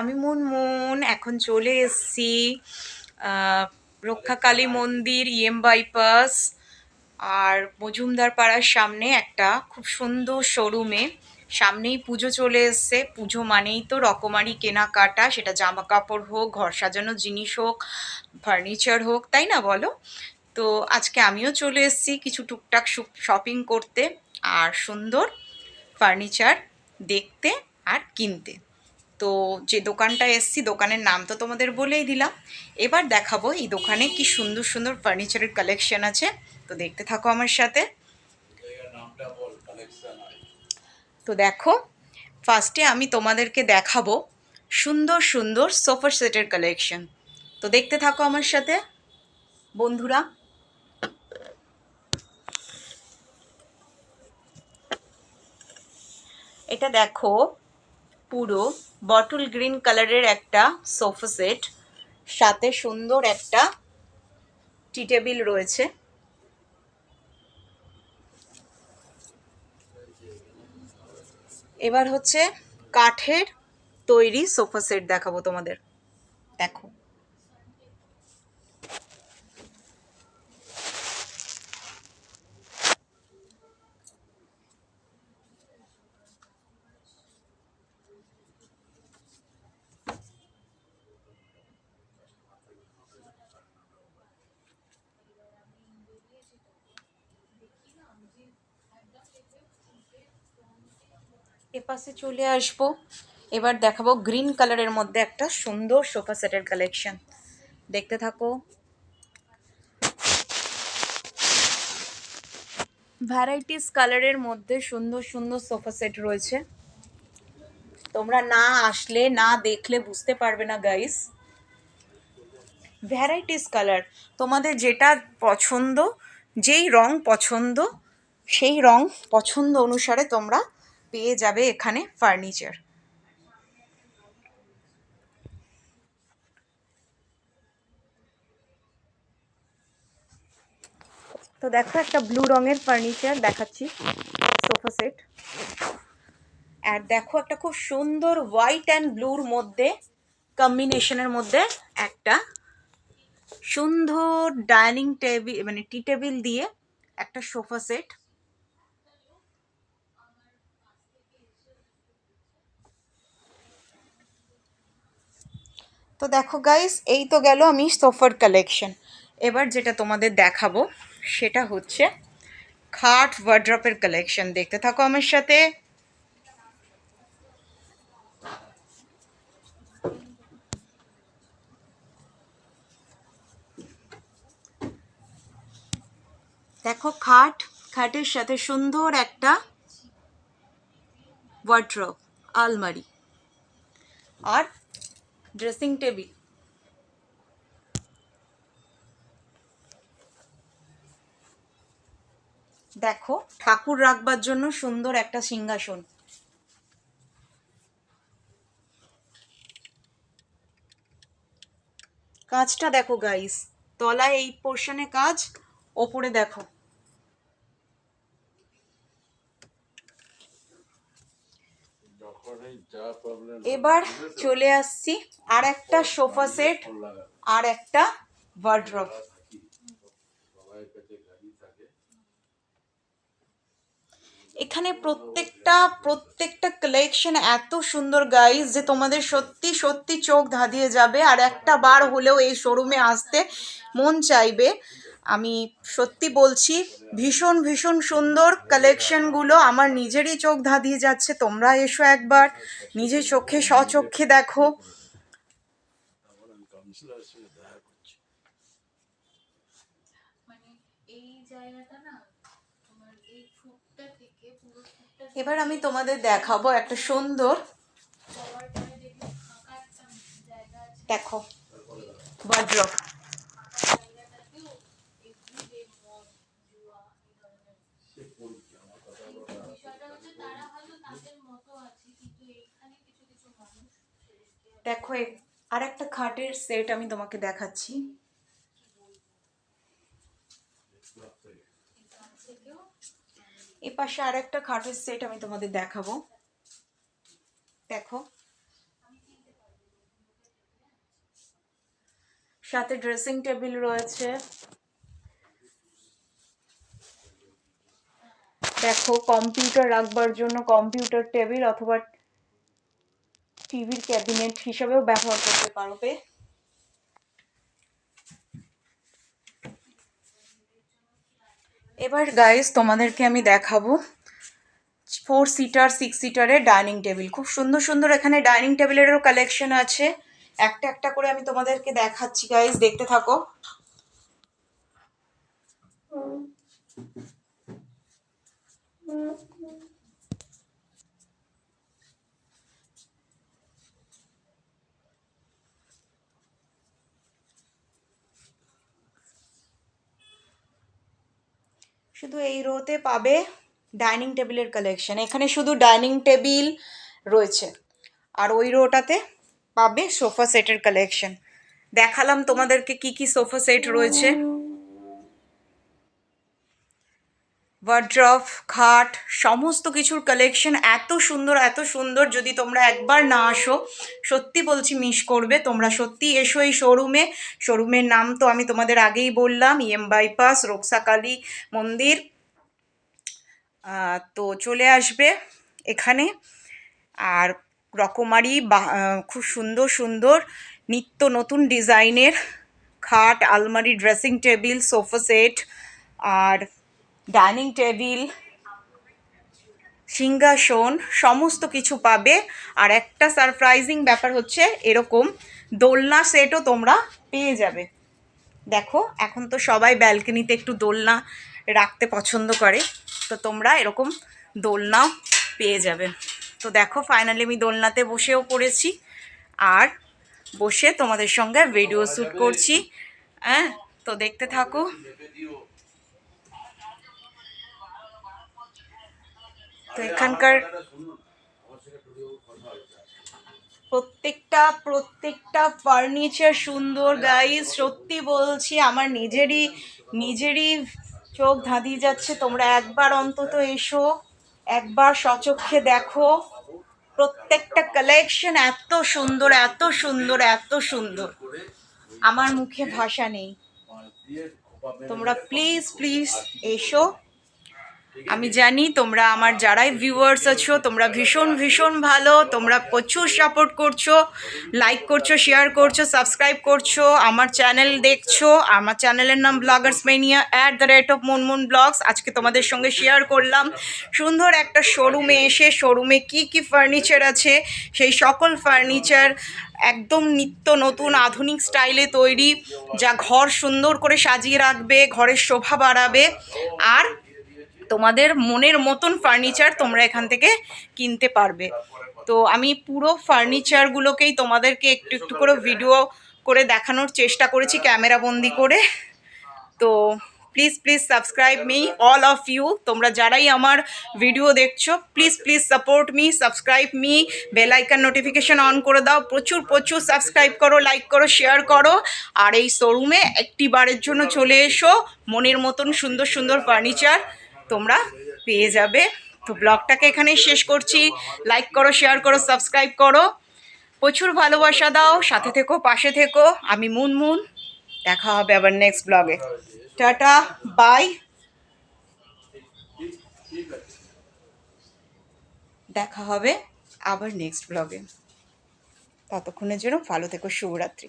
আমি মুনমুন এখন চলে এসেছি রক্ষাকালী মন্দির বাইপাস আর মজুমদার পাড়ার সামনে একটা খুব সুন্দর শোরুমে। সামনেই পুজো চলে এসছে, পুজো মানেই তো রকমারি কেনাকাটা, সেটা জামা কাপড় হোক, ঘর সাজানোর জিনিস হোক, ফার্নিচার হোক, তাই না বলো? তো আজকে আমিও চলে এসেছি কিছু টুকটাক শপিং করতে আর সুন্দর ফার্নিচার দেখতে আর কিনতে। তো যে দোকানটা এসছি দোকানের নাম তো তোমাদের বলেই দিলাম। এবার দেখাবো এই দোকানে কি সুন্দর সুন্দর ফার্নিচারের কালেকশন আছে, তো দেখতে থাকো আমার সাথে। তো দেখো, ফার্স্টে আমি তোমাদেরকে দেখাবো সুন্দর সুন্দর সোফা সেটের কালেকশন। তো দেখতে থাকো আমার সাথে বন্ধুরা। এটা দেখো, পুরো বটল গ্রিন কালারের একটা সোফা সেট, সাথে সুন্দর একটা টি টেবিল রয়েছে। এবার হচ্ছে কাঠের তৈরি সোফা সেট দেখাবো তোমাদের, দেখো। এপাশে চলে আসবো, এবার দেখাবো গ্রিন কালারের মধ্যে একটা সুন্দর সোফা সেটের কালেকশন, দেখতে থাকো। ভ্যারাইটিস কালারের মধ্যে সুন্দর সুন্দর সোফা সেট রয়েছে, তোমরা না আসলে না দেখলে বুঝতে পারবে না গাইস। ভ্যারাইটিস কালার, তোমাদের যেটা পছন্দ, যেই রং পছন্দ সেই রং পছন্দ অনুসারে তোমরা পেয়ে যাবে এখানে ফার্নিচার। তো দেখো, একটা ব্লু রঙের ফার্নিচার দেখাচ্ছি, সোফা সেট। আর দেখো একটা খুব সুন্দর হোয়াইট অ্যান্ড ব্লুর মধ্যে কম্বিনেশনের মধ্যে একটা সুন্দর ডাইনিং টেবিল, মানে টি টেবিল দিয়ে একটা সোফা সেট। তো দেখো গাইস, এই তো গেল আমি সোফার কালেকশন। এবার যেটা তোমাদের দেখাবো সেটা হচ্ছে খাট ওয়ার্ড্রপের কালেকশন, দেখতে থাকো আমার সাথে। দেখো খাট, খাটের সাথে সুন্দর একটা ওয়ার্ড্রপ, আলমারি আর ড্রেসিং টেবিল। দেখো ঠাকুর রাখবার জন্য সুন্দর একটা সিংহাসন। কাজটা দেখো গাইস, তলায় এই পোর্শনে কাজ, ওপরে দেখো। এবার চলে আসছি আর একটা সোফা সেট আর একটা ওয়ার্ড্রপ। এখানে প্রত্যেকটা কালেকশন এত সুন্দর গাইস যে তোমাদের সত্যি সত্যি চোখ ধাঁধিয়ে যাবে, আর একটা বার হলেও এই শোরুমে আসতে মন চাইবে। আমি সত্যি বলছি, ভীষণ ভীষণ সুন্দর কালেকশনগুলো, আমার নিজেরই চোখ ধাঁধিয়ে যাচ্ছে। তোমরা এসো একবার, নিজে চোখে স্বচক্ষে দেখো। এবার আমি তোমাদের দেখাবো একটা সুন্দর, দেখো, ওয়ার্ড্রপ। দেখো আর একটা খাটের সেট আমি তোমাকে দেখাচ্ছি। এ পাশে আর একটা খাটের সেট আমি তোমাদের দেখাবো, দেখো। সাথে ড্রেসিং টেবিল রয়েছে। দেখো কম্পিউটার রাখবার জন্য কম্পিউটার টেবিল অথবা টিভির ক্যাবিনেট হিসাবেও ব্যবহার করতে পারবে। এবার গাইস তোমাদেরকে আমি দেখাবো 4 সিটার 6 সিটারের ডাইনিং টেবিল। খুব সুন্দর সুন্দর এখানে ডাইনিং টেবিলেরও কালেকশন আছে। একটা একটা করে আমি তোমাদেরকে দেখাচ্ছি গাইস, দেখতে থাকো। শুধু এই রোতে পাবে ডাইনিং টেবিলের কালেকশন। এখানে শুধু ডাইনিং টেবিল রয়েছে, আর ওই রোটাতে পাবে সোফা সেটের কালেকশন। দেখালাম তোমাদেরকে কি কি সোফা সেট রয়েছে। ওয়ার্ড্রফ, খাট, সমস্ত কিছুর কালেকশন এত সুন্দর এত সুন্দর। যদি তোমরা একবার না আসো সত্যি বলছি মিস করবে। তোমরা সত্যি এসো এই শোরুমে। শোরুমের নাম তো আমি তোমাদের আগেই বললাম, ইএম বাইপাস, রোকসাকালী মন্দির। তো চলে আসবে এখানে। আর রকমারি খুব সুন্দর সুন্দর নিত্য নতুন ডিজাইনের খাট, আলমারি, ড্রেসিং টেবিল, সোফা সেট আর ডাইনিং টেবিল, সিংহাসন সমস্ত কিছু পাবে। আর একটা সারপ্রাইজিং ব্যাপার হচ্ছে এরকম দোলনা সেটও তোমরা পেয়ে যাবে। দেখো এখন তো সবাই ব্যালকনিতে একটু দোলনা রাখতে পছন্দ করে, তো তোমরা এরকম দোলনাও পেয়ে যাবে। তো দেখো ফাইনালি আমি দোলনাতে বসেও পড়েছি, আর বসে তোমাদের সঙ্গে ভিডিও শ্যুট করছি। হ্যাঁ, তো দেখতে থাকো। তো এখানকার প্রত্যেকটা ফার্নিচার সুন্দর গাইস, সত্যি বলছি আমার নিজেরই চোখ ধাঁধিয়ে যাচ্ছে। তোমরা একবার অন্তত এসো, একবার সচক্ষে দেখো। প্রত্যেকটা কালেকশন এত সুন্দর এত সুন্দর এত সুন্দর, আমার মুখে ভাষা নেই। তোমরা প্লিজ প্লিজ এসো। আমি জানি তোমরা আমার যারাই ভিউয়ার্স আছো তোমরা ভীষণ ভীষণ ভালো, তোমরা প্রচুর সাপোর্ট করছো, লাইক করছো, শেয়ার করছো, সাবস্ক্রাইব করছো, আমার চ্যানেল দেখছো। আমার চ্যানেলের নাম ব্লগার্স ম্যানিয়া @মুনমুন ব্লগস। আজকে তোমাদের সঙ্গে শেয়ার করলাম সুন্দর একটা শোরুমে এসে শোরুমে কি কি ফার্নিচার আছে, সেই সকল ফার্নিচার একদম নিত্য নতুন আধুনিক স্টাইলে তৈরি, যা ঘর সুন্দর করে সাজিয়ে রাখবে, ঘরের শোভা বাড়াবে। আর তোমাদের মনের মতন ফার্নিচার তোমরা এখান থেকে কিনতে পারবে। তো আমি পুরো ফার্নিচারগুলোকেই তোমাদেরকে একটু একটু করে ভিডিও করে দেখানোর চেষ্টা করেছি ক্যামেরা বন্দি করে। তো please please subscribe me all of you. তোমরা যারাই আমার ভিডিও দেখছো please please support me, subscribe me, bell icon notification on করে দাও। প্রচুর প্রচুর সাবস্ক্রাইব করো, লাইক করো, শেয়ার করো। আর এই শোরুমে একটি বারের জন্য চলে এসো, মনের মতন সুন্দর সুন্দর ফার্নিচার তোমরা পেয়ে যাবে। তো ব্লগটাকে এখানেই শেষ করছি। লাইক করো, শেয়ার করো, সাবস্ক্রাইব করো, প্রচুর ভালোবাসা দাও, সাথে থেকো, পাশে থেকো। আমি মুনমুন, দেখা হবে আবার নেক্সট ব্লগে। টাটা, বাই, দেখা হবে আবার নেক্সট ব্লগে। ততক্ষণের জন্য ভালো থেকো, শুভরাত্রি।